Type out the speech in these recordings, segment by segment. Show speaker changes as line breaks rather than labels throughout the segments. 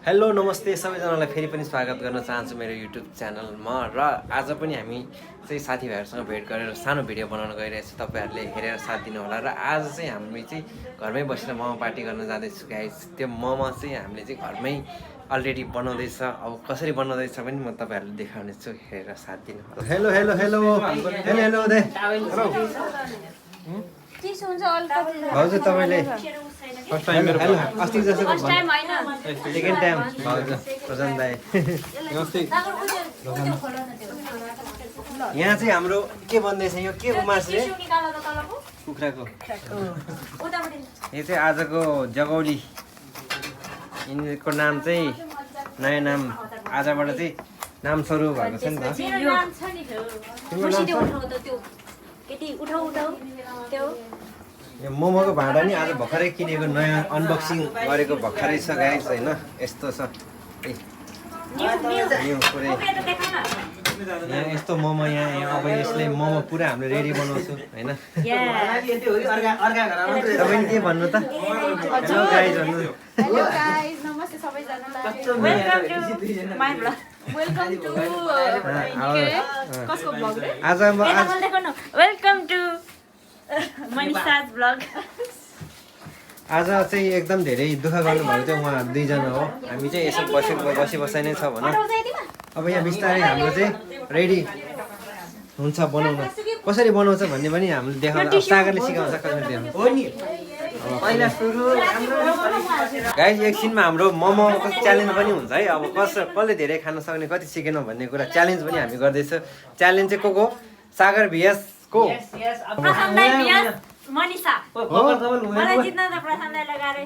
Hello नमस्ते सबैजनालाई फेरि पनि स्वागत गर्न चाहन्छु मेरो युट्युब च्यानलमा र आज पनि हामी चाहिँ साथीभाइहरूसँग भेट गरेर सानो भिडियो बनाउन गइरहेछौँ। तपाईँहरूले हेरेर साथ दिनु होला र आज चाहिँ हामी चाहिँ घरमै बसेर मोमो पार्टी गर्न जाँदैछु गाइस। त्यो मोमो चाहिँ हामीले चाहिँ घरमै अलरेडी बनाउँदैछ। अब कसरी बनाउँदैछ पनि म तपाईँहरूलाई देखाउने छु, हेरेर साथ दिनु होला। Hello hello hello hello hello they भाउजू तपाईँले फर्स्ट टाइम मेरो अस्ति जस्तो सेकेन्ड टाइम भाउजू प्रशान्त दाइ यहाँ चाहिँ हाम्रो के बन्दैछ, यो के मास रे कुखुराको। यो चाहिँ आजको जगौली, यिनीहरूको नाम चाहिँ नयाँ नाम आजबाट चाहिँ नाम स्वरूप भएको छ नि त। यो मोमोको भाँडा नि आज भर्खरै किनेको, नयाँ अनबक्सिङ गरेको भर्खरै छ गाइस होइन। यस्तो छ यो पुरै यहाँ यस्तो मोमो यहाँ अब यसले मोमो पुरा हामीले रेडी बनाउँछौँ होइन। तपाईँ के भन्नु त? हेलो गाइस भन्नु।
हेलो गाइस, नमस्ते सबैजनालाई। वेलकम टु कसको ब्लग रे?
आज
वेलकम टु मनिषाज ब्लग।
आज चाहिँ एकदम धेरै दुःख गर्नुभएको थियो उहाँ दुईजना हो। हामी चाहिँ यसो बसी नै छ भनौँ। अब यहाँ बिस्तारै हाम्रो चाहिँ रेडी हुन्छ बनाउन। कसरी बनाउँछ भन्ने पनि हामीले देखाउँछ, सागरले सिकाउँछ कसरी देखाउँछ। गाइस एकछिनमा हाम्रो मोमो च्यालेन्ज पनि हुन्छ है। अब कसले धेरै खान सक्ने, कति सिकेन भन्ने कुरा च्यालेन्ज पनि हामी गर्दैछ। च्यालेन्ज चाहिँ को सागर भिएस को
मनिषा मलाई जित्न त प्रशान्त दाइ लगाएर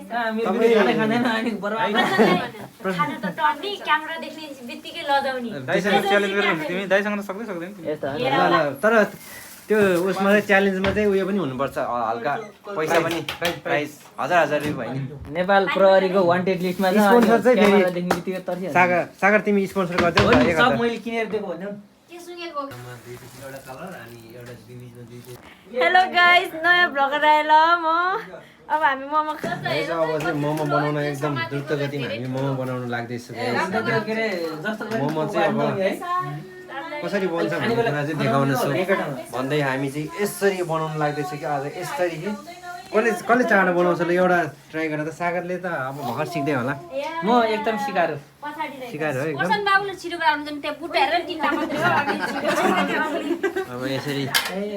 खाना त टन्डी क्यामेरा देख्ने बित्तिकै लजाउने।
तर त्यो उसमा चाहिँ च्यालेन्जमा चाहिँ उयो पनि हुनुपर्छ, हल्का पैसा पनि, प्राइस 1000 रुपियाँ भयो नि।
नेपाल प्रहरीको वान्टेड लिस्टमा छ।
स्पोन्सर चाहिँ फेरि
तर्सिहाल्छ।
सागर तिमी स्पोन्सर गर्दै
सब मैले किनेर दिएको भन्नु।
हेलो गाइस, नयाँ ब्लगर आएर म अब हामी मोमो
अब चाहिँ मोमो बनाउन एकदम द्रुत गतिमा हामी मोमो बनाउन लाग्दैछ। मोमो चाहिँ अब कसरी बन्छ भन्ने कुरा चाहिँ देखाउनेछु भन्दै हामी चाहिँ यसरी बनाउन लाग्दैछ कि आज यसरी कि कसले चाँडो बनाउँछ ल एउटा ट्राई गरेर। त सागरले त अब भर्खर सिक्दै होला।
म एकदम सिकाएर
सिकाएर हो एकदम। अब यसरी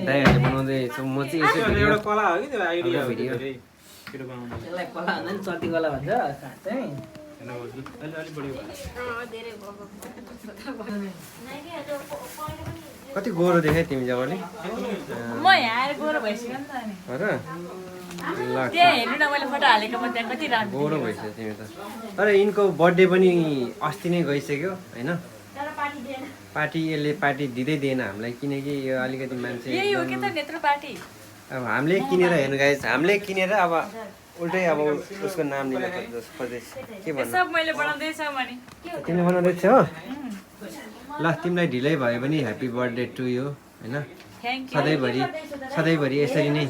दाइहरूले बनाउँदैछु, म चाहिँ यसरी
एउटा कला हो कि त्यो आइडिया हो
भिडियो।
यसलाई कला भन्दा नि चर्ती कला भन्छ साँच्चै।
अलि बढी
कति गोरो देखाइ तिमी जबले
म यहाँ आएर गोरो भइसक्यो नि त अनि
हो र? ल
त्यहाँ हेर्नु न, मैले फोटो हालेको म त्यहाँ कति राम्रो
गोरो भइसक्यो तिमी त। तर यिनको बर्थडे पनि अस्ति नै गइसक्यो होइन। पार्टी यसले पार्टी दिँदै दिएन हामीलाई, किनकि यो अलिकति मान्छे
यही हो कि त नेत्र पार्टी।
अब हामीले किनेर हेर्नु गाइस, हामीले किनेर अब उल्टै अब उसको नाम लिन खोज्दैछ। के भन्नु?
सब मैले बनाउँदैछ भने
तिमीले बनाउँदैछ हो? ल तिमीलाई ढिलै भयो भने ह्याप्पी बर्थडे टु यु होइन।
Thank you.
सधैँभरि यसरी नै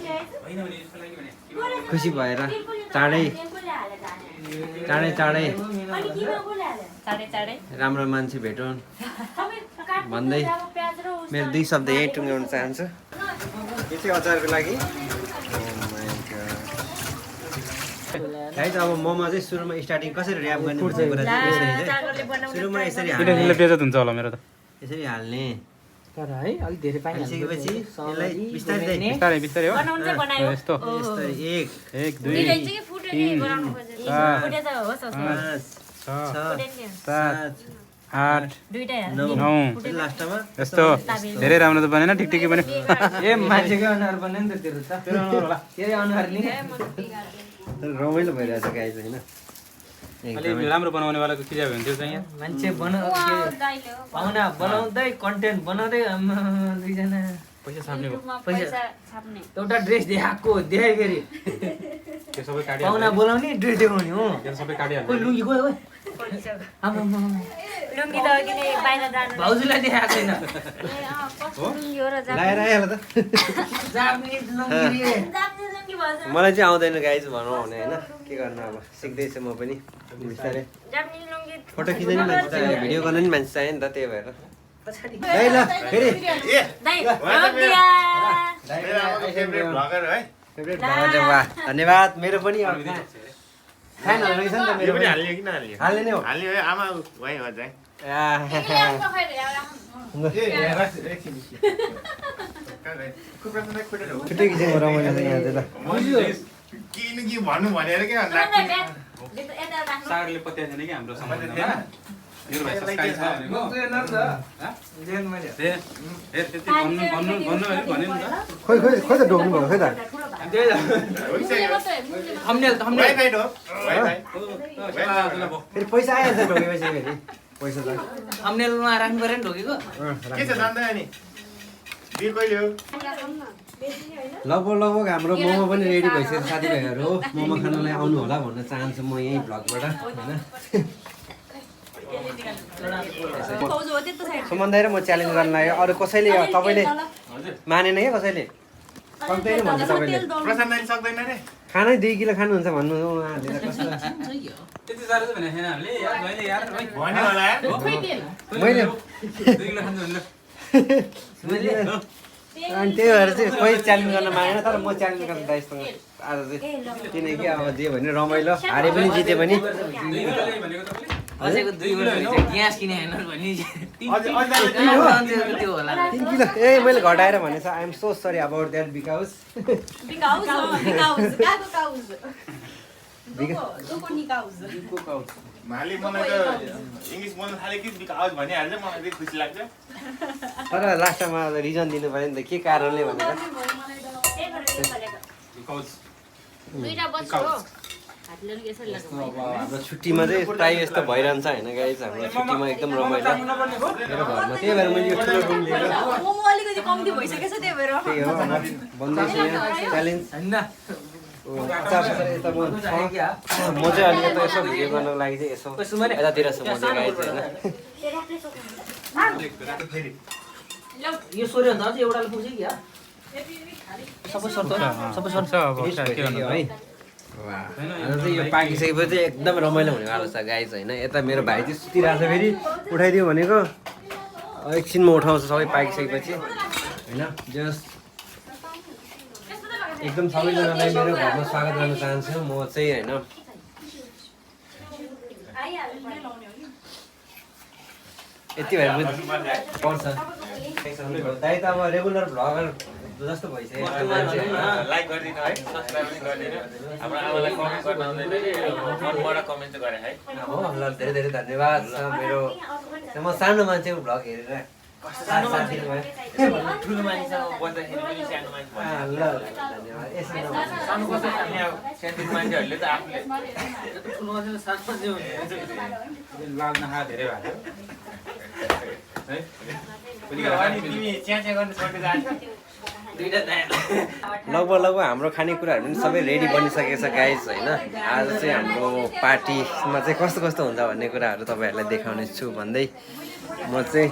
खुसी भएर चाँडै राम्रो मान्छे भेटौँ भन्दै मेरो 2 शब्द यही टुङ्ग्याउन चाहन्छु। यो चाहिँ अचारको लागि। गाइस अब मोमो चाहिँ सुरुमा स्टार्टिङ कसरी ऱ्याप गर्ने भन्ने कुरा चाहिँ यसरी चाहिँ सुरुमा यसरी हाल्ने,
बेजत हुन्छ होला मेरो त।
यसरी हाल्ने।
तर है अलिक धेरै पानी
हालिसकेपछि यसलाई बिस्तारै
बिस्तारै बिस्तारै हो
बनाउनु चाहिँ बनायो।
यस्तो
यस्तरी 1
1 2
दुईटै चाहिँ फुट्यो नि बनाउनु खोजेको। फुटे त होस् होस्।
5 6
फुटे नि
7
8
दुईटै हाल्नु।
9
लास्टमा
यस्तो धेरै राम्रो त बनेन, ठिक ठिकै बन्यो।
ए मान्छेको अनुहार बन्यो नि त तेरो त।
तेरो अनुहार होला।
तेरो अनुहार नि
तर रमाइलो भइरहेछ गाइस होइन।
अलि राम्रो बनाउनेवालाको क्रिया हुन्थ्यो चाहिँ यहाँ।
मान्छे पाहुना बनाउँदै कन्टेन्ट बनाउँदै दुईजना
पैसा छाप्ने हो।
पैसा छाप्ने।
एउटा ड्रेस देखाएको देखाइ फेरि
त्यो सबै काट्यो।
पाहुना बोलाउने ड्रेस देखाउने हो।
त्यो सबै काटिहाल्यो।
कोही लुङ्गी गयो
पैसा
आमा
लुङ्गी त किन बाहिर जानु
भाउजूलाई देखाएको छैन
कस्तो लुङ्गी हो र
लाएर आइहाल त
जापानिज लुङ्गी रे।
जापानिज लुङ्गी भन्छ
मलाई चाहिँ आउँदैन गाइज भनौँ भने होइन के गर्नु अब सिक्दैछु म पनि बिस्तारै
जापानिज लुङ्गी
फोटो खिच्ने नि मान्छे चाहियो भिडियो गर्न नि मान्छे चाहियो नि त त्यही भएर
पछाडि
दाइ ल फेरि
दाइ लुङ्गिया
फेभरेट भ्लगर चाहिँ वाह धन्यवाद मेरो पनि फ्यानहरू रहेछ नि त मेरो पनि हाल्ने नै हो छुट्टै किसिमको रमाइलो छ यहाँ चाहिँ ल
सागरले पत्याएको छैन कि हाम्रो सम्बन्धमा मेरो भाइ सस्काई छ भनेको हेर त्यति भन्नु नि त
खोइ त ढोक्नु भयो खोइ त
थम्बनेल
फेरि पैसा आइहाल्छ ढोकेपछि फेरि पैसा त
थम्बनेलमा राख्नु पर्यो नि ढोकेको
लगभग हाम्रो मोमो पनि रेडी भइसक्यो साथीभाइहरू मोमो खानलाई आउनु होला भन्न चाहन्छु म यही भ्लगबाट होइन सुमन दाइ र म च्यालेन्ज गर्न लाग्यो अरू कसैले तपाईँले मानेन क्या कसैले सक्दैन भन्छ तपाईँले खानै 2 किलो खानुहुन्छ भन्नु उहाँहरूले त कस्तो
त्यति साह्रो चाहिँ भनेको छैन हामीले यार मैले यार
मैले
2 किलो खानु भन्नु
अनि त्यही भएर चाहिँ खोइ च्यालेन्ज गर्न मागेन तर म च्यालेन्ज गर्न दाइसँग आज चाहिँ किनकि अब जे भने रमाइलो हारे पनि जिते पनि
अझैको 2 वर्ष ग्यास किने हैन भनि
3 किलो ए मैले घटाएर भनेछ I am so sorry about that because तर लास्टमा रिजन दिनु पऱ्यो नि त के कारणले भनेर हाम्रो छुट्टीमा चाहिँ प्रायः यस्तो भइरहन्छ होइन गाइज हाम्रो छुट्टीमा एकदम रमाइलो मेरो घरमा त्यही भएर मैले यो ठुलो रुम लिएर त्यही हो भन्दैछु यहाँ च्यालेन्ज यता म चाहिँ अलिक यता यसो भिडियो गर्नको लागि चाहिँ यसो यतातिर छु म चाहिँ गाइज होइन
यो सोरे भन्दा चाहिँ एउटाले पुग्छ कि सबै सर्त
है आज चाहिँ यो पाकिसकेपछि एकदम रमाइलो हुनेवालो छ गाइज होइन यता मेरो भाइ चाहिँ सुतिरहेको छ फेरि उठाइदियो भनेको एकछिनमा उठाउँछ सबै पाकिसकेपछि होइन जस्ट एकदम सबैजनालाई मेरो घरमा स्वागत गर्न चाहन्छु म चाहिँ होइन यति भएर पर्छ दाइ त अब रेगुलर भ्लगर जस्तो भइसक्यो
लाइक गरिदिनु है सब्स्क्राइब पनि गरिदिनु हाम्रो आमालाई कमेन्ट गर्न आउँदैन मनबाट कमेन्ट चाहिँ गरे है
हो ल धेरै धेरै धन्यवाद छ मेरो म सानो मान्छेको भ्लग हेरेर
ठुलो मान्छेसँग बस्दाखेरि पनि सानो मान्छे
ल धन्यवाद
सानो कस्तो सानो मान्छेहरूले त आफूले
ठुलो मान्छेले साथ पर्छ
लाग्न खा धेरै भएको है
तिमी च्याँ गर्न छोडेर जान्छ
लगभग हाम्रो खानेकुराहरू पनि सबै रेडी बनिसकेको छ गाइज होइन आज चाहिँ हाम्रो पार्टीमा चाहिँ कस्तो कस्तो हुन्छ भन्ने कुराहरू तपाईँहरूलाई देखाउने छु भन्दै म चाहिँ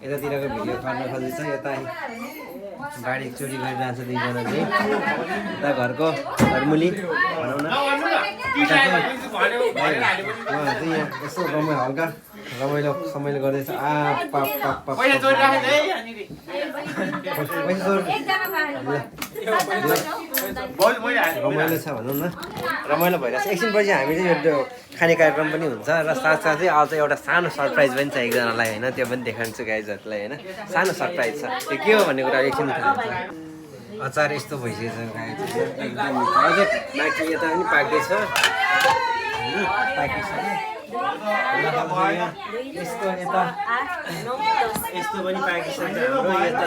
यतातिरको भिडियो पार्न खोज्दैछ यता बाढी चोरी गरिरहेको छ दुईजना चाहिँ यता घरको घरमुली भनौँ न उहाँ चाहिँ यहाँ यसो हल्का रमाइलो समयले गर्दैछ रमाइलो छ भनौँ न रमाइलो भइरहेको छ एकछिनपछि हामी चाहिँ यो खाने कार्यक्रम पनि हुन्छ र साथसाथै आज एउटा सानो सरप्राइज पनि छ एकजनालाई होइन त्यो पनि देखाउँछु गाइजहरूलाई होइन सानो सरप्राइज छ त्यो के हो भन्ने कुरा एकछिन अचार यस्तो भइसकेको छ गाइज एकदम अझै बाँकी यता पनि पाक्दैछ पाकिसक्यो यस्तो यता यस्तो पनि पाकिसक्यो हाम्रो यता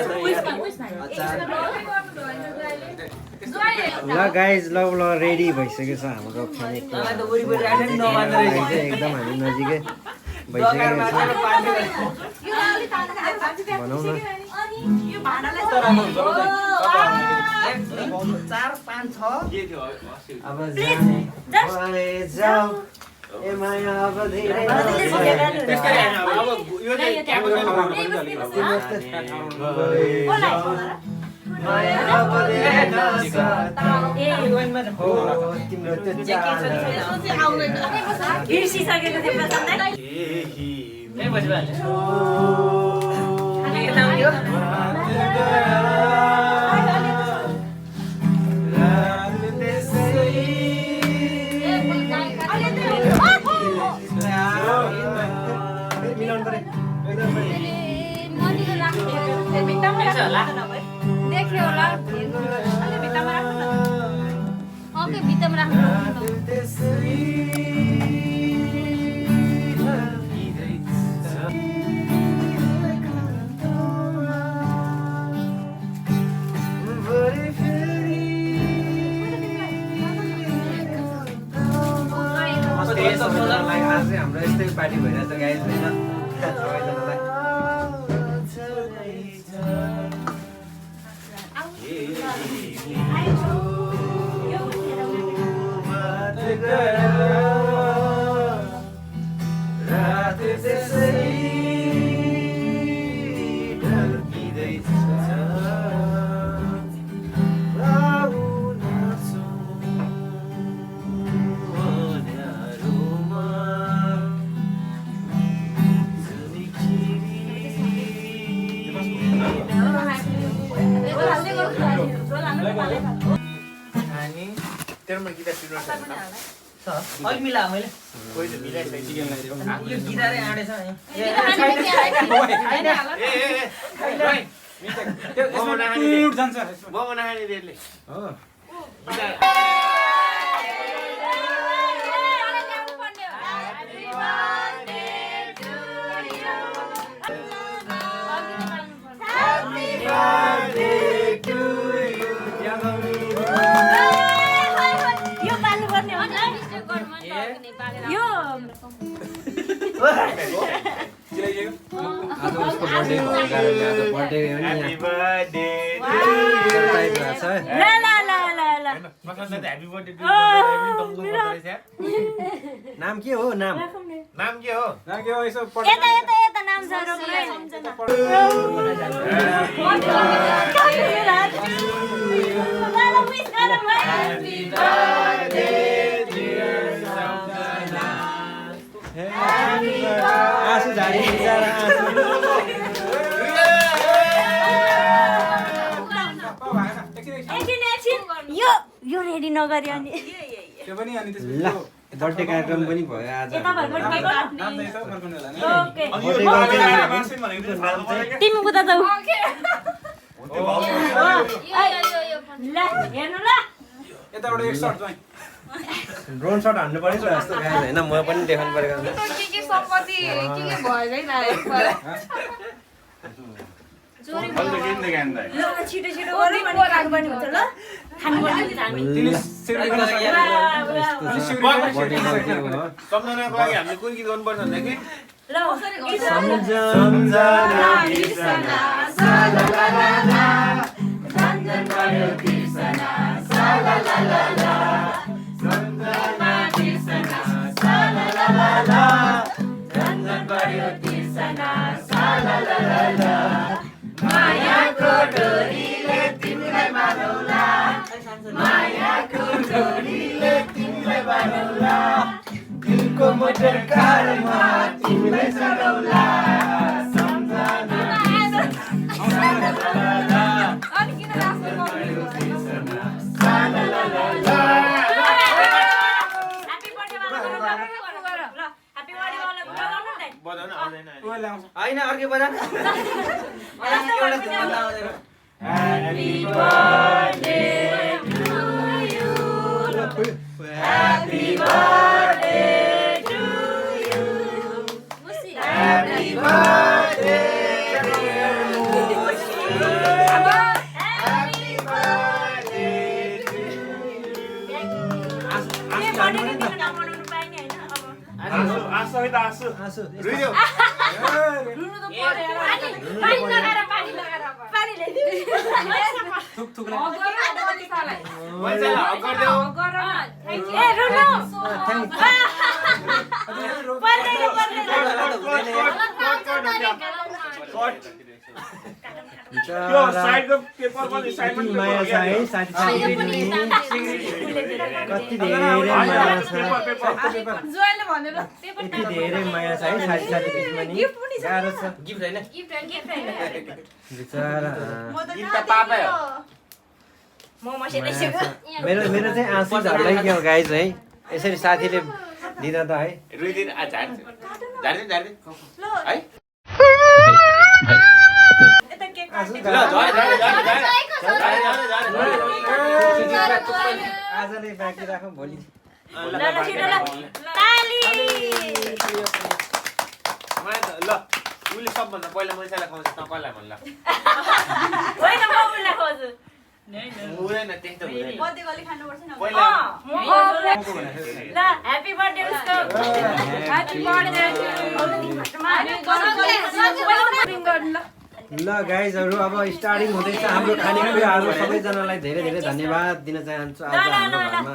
अचार ल गाइज ल रेडी भइसकेको छ हाम्रो खानेकुरा एकदम हामी नजिकै भइसकेको छ भनौँ न अब जाऊ ए माया अब धेरै
त्यसरी हैन अब यो चाहिँ क्यापको ठाउँमा पनि अलिक
माया अब धेरै हो तिम्रो त्यो
बिर्सिसकेको थियो प्रशान्तलाई
ए बसिहाल्छ
देख्यो होला अलि भित्तामा राख्नु न ओके भित्तामा राख्नु
आज हाम्रो यस्तै पार्टी भइरहेछ गाइस हैन सबैजनालाई
अलि मिला मैले यो गिटारै आँटेछ आज उसको बर्थडे भएको कारणले आज बर्थडे पनि नाम के हो नाम के हो यसो
यता नाम छ
आँसु झारी बिचारा
यो रेडी नगरी अनि
त्यो पनि अनि
ल बर्थडे कार्यक्रम पनि भयो आज
तिमी कुदा जाऊ ल हेर्नु ल
यताबाट एक सर्ट चाहिँ
ड्रोन शट हान्नु पर्यो जस्तो गाइस हैन म पनि देखाउनु पर्यो
के सम्पत्ति के भएकै न एकबार चोरी
ल छिटो छिटो गरौँ अनि खानु पनि हुन्छ ल खानु पनि हुन्छ हामी
तिमी सेक्रेटरी गर्न
सम्झनाको लागि हामीले कुन गीत गर्नुपर्छ भन्दाखेरि
ल
सम्झना बिर्सना साला ला ला ला सम्झन गर्यो बिर्सना साला ला ला ला सम्झना बिर्सना साला ला ला ला सम्झन गर्यो बिर्सना साला ला ला ला मायाको डोरीले तिमीलाई बाँधौला मायाको डोरीले तिमीलाई बाँधौला दिलको मोटर कारमा तिमीलाई सगाउला सम्झना
अनि किन राख्नु पर्यो
साला ला ला ला
ह्यापी बर्थडे वाला ल ह्यापी बर्थडे वाला लगाउनु न
बजाउन आउँदैन
ऊ ल्याउँछ
हैन अर्कै बजान
Happy birthday to you. Happy birthday to you. Happy birthday to you. Happy birthday to you. के बर्थडे दिन नमनाउनु पाइने हैन अब
आसु है त आसु
आसु
रुइदेऊ
रुनु त पर्यो पानी लगाएर
पानी ल्याइदिउ
थुक थुक
ए
त्यो साइडको पेपर पनि साइडमा
माया छ है साथी साथी पनि कति धेरै माया छ
जोइले भनेर
यति धेरै माया छ है साथी साथी बिचमा नि गाह्रो छ
गिफ्ट हैन
बिचरा
गिफ्ट त पापा हो
म मसिरहेछु
मेरो मेरो चाहिँ आँसु झर्दै गयो गाइज है यसरी साथीले दिँदा त है
रुइदिन आ झार्दिन है
आँसु
ल
आजले बाँकी राखौँ भोलि
ल ल छिटो ल ताली
ल उले सबभन्दा पहिला मैसाला खुवाउँछ त कसलाई भन् ल
होइन म उल्ला खोज्छु
हुँदैन त्यस्तो हुँदैन
बर्थडे गली खानुपर्छ नि
पहिला
ल ह्यापी बर्थडे उसको ह्यापी बर्थडे
ल गाइजहरू अब स्टार्टिङ हुँदैछ हाम्रो खानेकुराहरू सबैजनालाई धेरै धेरै धन्यवाद दिन चाहन्छु आज हाम्रो घरमा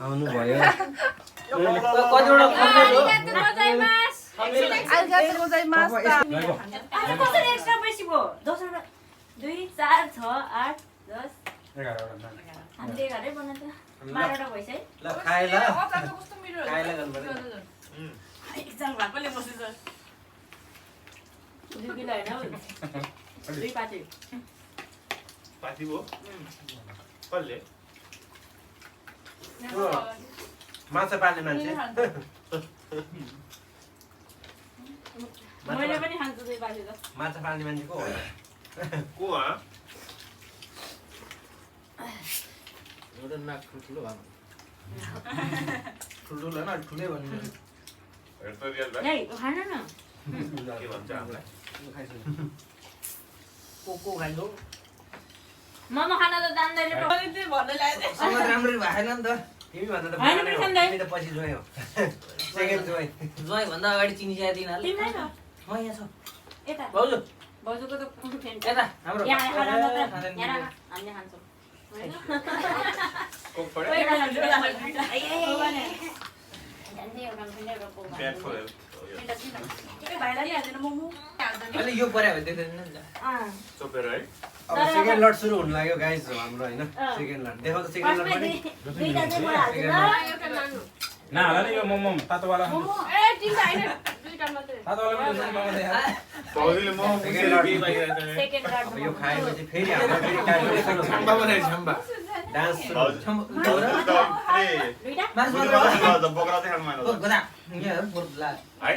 आउनुभयो
कतिवटा
कसरी एक्स्ट्रा बेसी भयो 10 वटा 2 4 6 8 10 हामीले 11 बनाएको 12 वटा भइस है
ल खाए ल खाए ल गर्नुपर्छ
एकजना भएकोले बस्छु 2 किलो हैन 2 पाती
पाती भो कसले
माछा पाल्ने मान्छे
मैले पनि खान्छु 2 पाती त
माछा पाल्ने मान्छे को हो
को हो
एउटा नाक ठुलो भएको
ठुल्ठुलो हैन ठुलै भन्नु
हेर्छ रियल भाइ
नै खान न
के भन्छ हामीलाई
को खाइलो
मोमो खान त जान्दैन त भन्दै लाग्यो
समझ राम्ररी भएन नि त तिमी भन्दा त
हैन पनि खान्दै
तिमी त पछि जोइ हो सेकेन्ड जोइ
ज्वाइँ भन्दा अगाडि चिनी चिया दिन हाल्यो
तिमीलाई न
म यहाँ छ
यता
भाउजू
भाउजूको त कुन फेन्ट
यता हाम्रो
यहाँ खाना त यहाँ हामीले खान्छौँ
कोक पड्यो
कोही खान्छ
ब्याड फर हेल्थ
भाइलाई हाल्दैन मोमो
अहिले यो पर्या भने देख्दैन नि त
चोपेर है
अब सेकेन्ड लट सुरु हुन लाग्यो गाइस हाम्रो हैन सेकेन्ड लट देखाउ त सेकेन्ड लट पनि
दुईटा चाहिँ म हाल्छु
ना होला नि यो मोमो तातोवाला
ए तिनटा हैन दुईटा मात्रै
तातोवाला पनि मोमो यार
भाउजूले म
सेकेन्ड लट
सेकेन्ड
अब
कार्ड
यो खाएपछि फेरि हाम्रो फेरि कार्यक्रम सुरु हुन्छ।
छम्बा बनाइ छम्बा
डान्स सुरु हुन्छ।
दुईटा
मासु
भाउजू बोक्रा चाहिँ खानु
ओ
मान्दैन
गदा यहाँ बोर्ड ला
है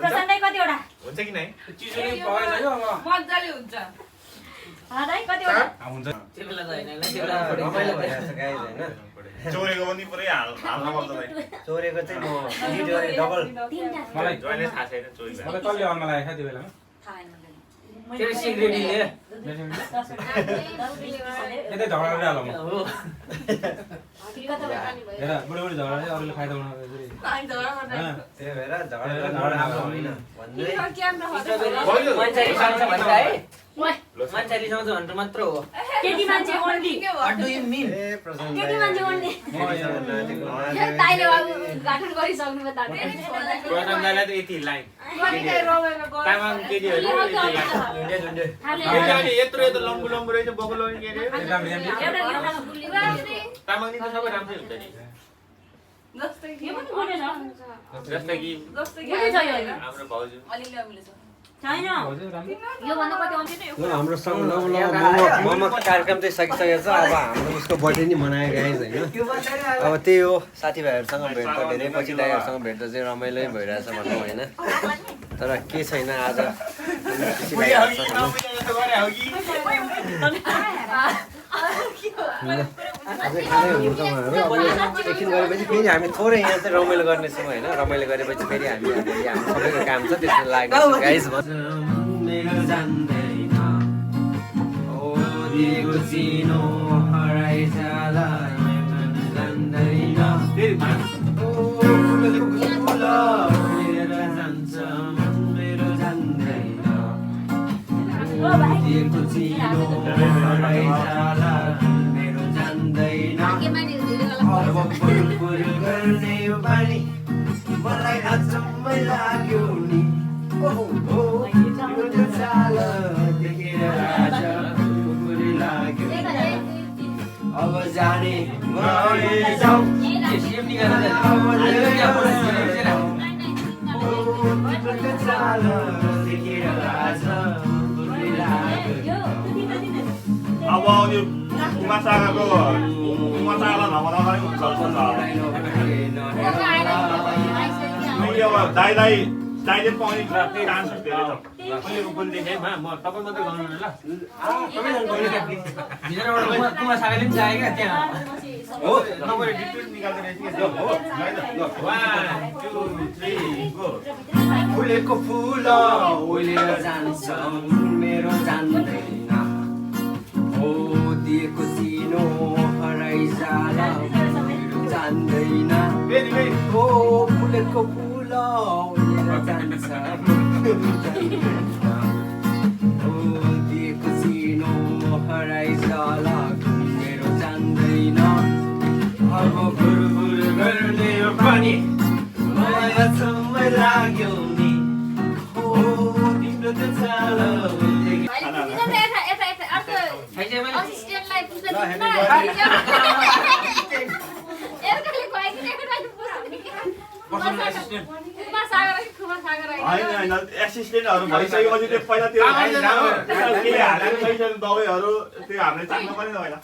प्रसन्नै कतिवटा
हुन्छ कि नै
चिजो नि पकाइ सक्यो अब
मज्जाले हुन्छ
हादै कतिवटा
हुन्छ
त्यो बेला त हैन त्यो
एउटा
बेला
रमाइलो भइरहेछ गाइस हैन
चोरेको पनि पुरै हाल्न पर्छ भाइ
चोरेको चाहिँ म लिड गरे डबल
तीनटा
मलाई
जहिले थाहा छैन चोरी
मलाई कसले अन्न लाग्यो क्या त्यो बेलामा
त्यो सिक्रेटली ले
यतै झगडा गरिहालौँ म
हो
हेर बुढी झगडा चाहिँ अरूले फाइदा उठाउँछ हैन
त्यही भएर झगडा गर्न राम्रो होइन भन्दै
मान्छे रिसाउँछ भन्छ है मान्छे रिसाउँछ भनेर मात्र हो
केटी मान्छे ओन्ली
व्हाट डु यु मीन
ए प्रशान्त
केटी मान्छे ओन्ली
ताइले गाठन गरिसक्नु भयो ताते
प्रचण्डलाई त यति लाइन तामाङ केटीहरू
झुन्डे झुन्डे
केटीहरूले यत्रो यत्रो लम्बु लम्बु रहेछ बकुलो के अरे
एकदम यहाँ
तामाङ नि त सबै राम्रै हुन्छ नि
यो पनि गुडे छ
जस्तै कि
गुडे छ यो
हाम्रो भाउजू
छैन
हजुर राम्रो
यो भन्दा कति आउँछ नि
ल हाम्रो मोमो कार्यक्रम चाहिँ सकिसकेको छ अब हाम्रो उसको बर्थडे नि मनायो गाइस होइन अब त्यही हो साथीभाइहरूसँग भेट त धेरै पछि दाइहरूसँग भेट त चाहिँ रमाइलो भइरहेछ भनौँ होइन तर के छैन आज खुसी भइरहेछ भनौँ। अझै खाँदै हुनुहुन्छ उहाँहरू अब यो एकछिन गरेपछि फेरि हामी थोरै यहाँ चाहिँ रमाइलो गर्नेछौँ होइन रमाइलो गरेपछि फेरि हामी हाम्रो सबैको काम छ त्यसमा लाग्नेछौँ गाइस चिनो हराइजाला मेरो जान्दैन अब फुल गर्ने बानी मलाई अचम्म लाग्यो नि तिम्रो त्यो चाल देखेर आज खुकुरी लाग्यो अब जाने गरे जाऊ चाल देखेर आज खुकुरी लाग्यो
अब यो कुमासागाको कुमासागालाई नभनाउँदा पनि हुन्छ मैले अब दाइलाई दाइले पाउने चान्स धेरै छ
मैले उपन देखेँ म तपाईँ मात्रै गर्नु ल
भित्रबाट कुमा सागरले पनि जाए क्या त्यहाँ
हो तपाईँले डिटेल निकाल्दै रहेछ कि हो
फुलेको फुल ओइलेर जान्छ मेरो जान्दैन हो दिएको चिनो हराइजाला मेरो जान्दैन हो फुलेको फुल ओइलेर जान्छ हो दिएको चिनो हराइजाला मेरो जान्दैन अब बुरबुर गर्ने यो पानी मलाई अचम्म लाग्यो नि हो तिम्रो त्यो चाल
होइन एसिस्टेन्टहरू भइसकेपछि त्यो पहिला त्यो केही हालेर सही दबाईहरू त्यो हामीले चाख्नु पनि पहिला होइन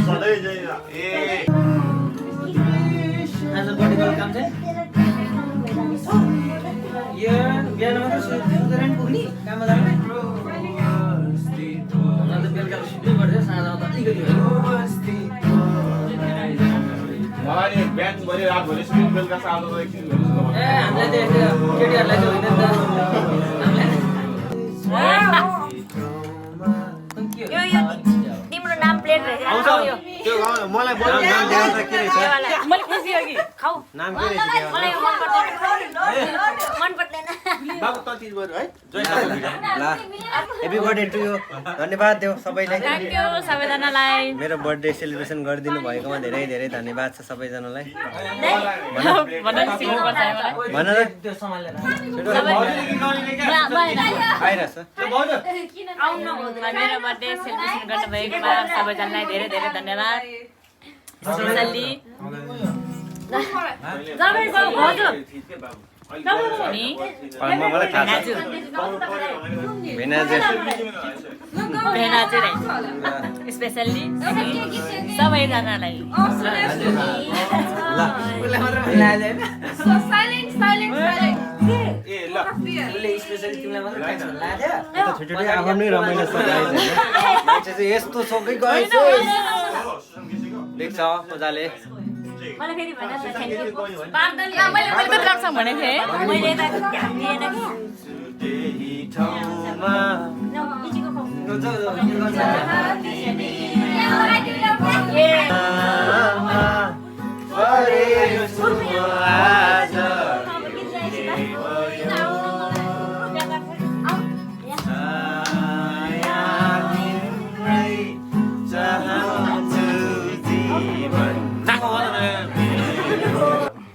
सधैँ ए
आज बडीको काम चाहिँ यो बिहान मात्र सुतेर नि पुग्ने काममा जाने अन्त बेलुका सुत्नै पर्थ्यो साँझमा त अलिकति
मलाई नि बिहान भरि रातभरि सुत्नु बेलुका साँझ एकछिन
ए हामीलाई त्यो केटीहरूलाई चाहिँ होइन नि त
तिम्रो नाम प्लेट रहेछ
त्यो मलाई बोल्नु नाम देखाउँछ के रहेछ
मैले खुसी हो कि खाऊ
नाम के रहेछ
मलाई मन पर्दैन
बाबु तन्तिज बरु है
ल ह्यापी बर्थडे टु यु धन्यवाद देऊ सबैलाई
थ्याङ्क यू सबैजनालाई
मेरो बर्थडे सेलिब्रेसन गरिदिनु भएकोमा धेरै धेरै धन्यवाद छ सबैजनालाई भन र
त्यो सम्हालेर
आइरहेछ
आउनु मेरो बर्थडे सेलिब्रेसन गर्नुभएकोमा सबैजनालाई धेरै धेरै धन्यवाद स्पेसल्ली
मलाई थाहा छ
भेनाजुर स्पेसल्ली सबैजनालाई
ए ल
उसले स्पेसली तिमीलाई मात्र खान्छ लाग्यो
छुट्टी आफ्नै रमाइलो सजाएछ मान्छे चाहिँ यस्तो सोकै गएछ देख्छ मजाले
मलाई फेरि भन त थ्याङ्क यू पार्दैन मैले त राख्छम भनेको थिएँ मैले त ध्यान दिएन कि
ठाउँमा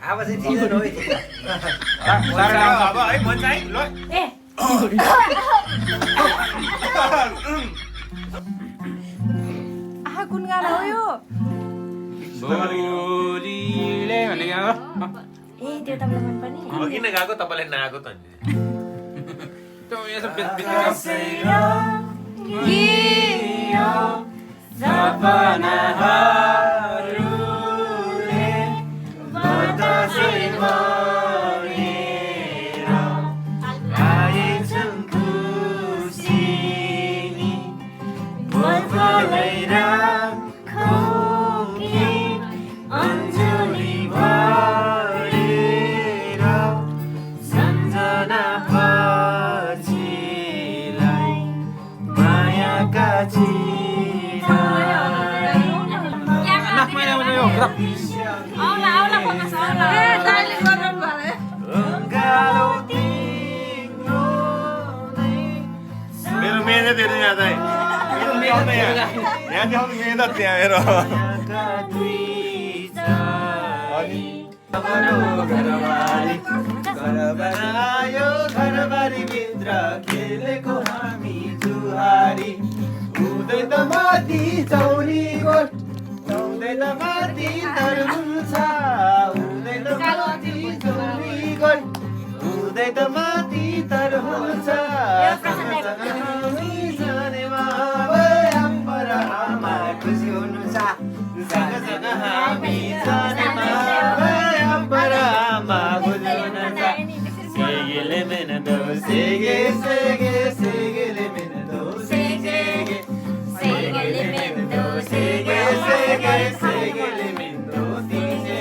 अब चाहिँ ठिक हो
अब है भन्छ है ल
ए
कुन गाना हो यो
भोलिले भनेको
ए त्यो तपाईँलाई मन पर्ने
हो किन गएको तपाईँलाई नआएको त नि
त्यो यसो
आउला आउला फोकस आउला ए दाइले गर्नु भले
उकालो तिम्रो मेरो मेहनत हेर्नु यहाँ चाहिँ मेरो मेहनत यहाँ देखाउनु मेहनत त्यहाँ मेरो
बनायो घरबारी भित्र खेलेको हामी जुहारी उदै त माथि चौरी गोठ उदै त माथि तरुल छ उदै त माथि चौरी गोठ उदै त माथि तरुल छ जानेमा अम्बर आमा खुसी हुनु छ सँगसँग हामी जानेमा अम्बर आमा खुसी हुनु छ सेगेले मेनदो सेगे सेगे सेगेले मेनदो सेगे सेगेले मेनदो सेगे सेगे सेगेले मेनदो सेगे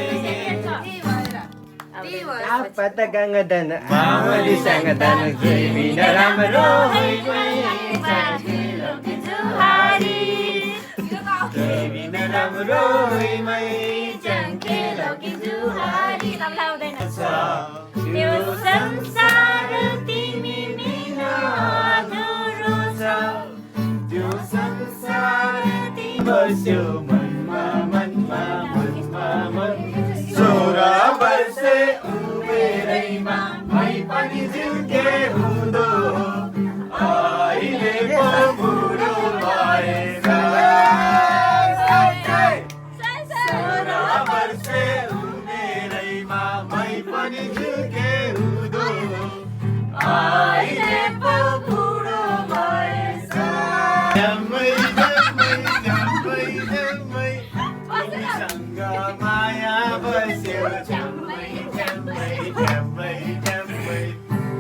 आपत गंगदन मावली संगदन केबिन राम्रो केबिन राम्रो मै
चङ्खेलो कि जुहारी लाउँदैन त्यो संसार तिमी बिना अधुरो छ
त्यो संसार तिमी बस्यो मनमा मनमा मनमा मन 16 वर्षे उमेरैमा मै पनि झुके हुँदो अहिले पो बुढो भएछ 16 वर्षे उमेरैमा मै पनि झुके हुँदो अहिले पो बुढो भएछ जम्मै जम्मै जम्मै जम्मै तिमीसँग माया बस्यो जम्मै जम्मै जम्मै जम्मै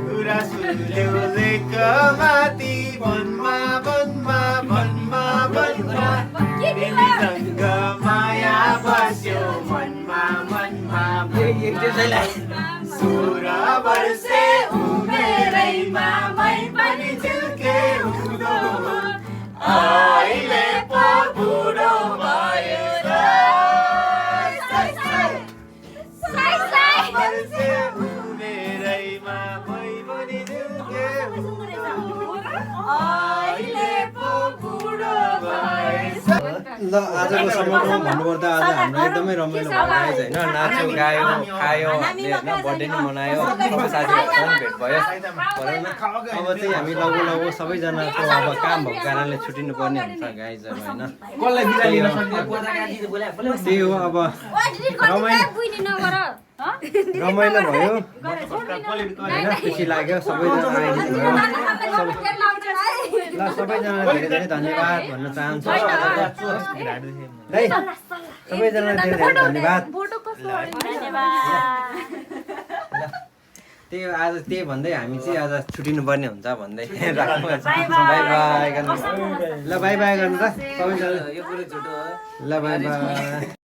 कुरा सुन्यो लेखमाथि वनमा वनमा वनमा वनमा तिमीसँग माया बस्यो मनमा मनमा 16 वर्षे उमेरैमा मै पनि झुके हुँदो अहिले पो बुढो भएछ वर्षे उमेरैमा मै पनि झुके हुँदो अहिले पो बुढो भएछ
ल आजको समयमा भन्नुपर्दा आज हाम्रो एकदमै रमाइलो भयो
होइन नाच्यो गायो खायो हामीले होइन बर्थडे नि मनायो सबै साथीहरूसँग भेट भयो भनौँ न अब चाहिँ हामी लगु लगु सबैजनाको अब काम भएको कारणले छुट्टिनु पर्ने हुन्छ गाइजहरू होइन
कसलाई बिदा लिन सक्ने पर्दा गाडी बोला
त्यही हो अब रमाइलो भयो होइन खुसी लाग्यो सबैजना आइदिनु भयो ल सबैजना धेरै धेरै धन्यवाद भन्न चाहन्छु है सबैजना धेरै धेरै धन्यवाद त्यही आज त्यही भन्दै हामी चाहिँ आज छुट्टिनु पर्ने हुन्छ भन्दै राख्नु बाई बाई गर्नु ल बाई बाई गर्नु त सबैजना
यो कुरो झुटो हो
ल बाई बाई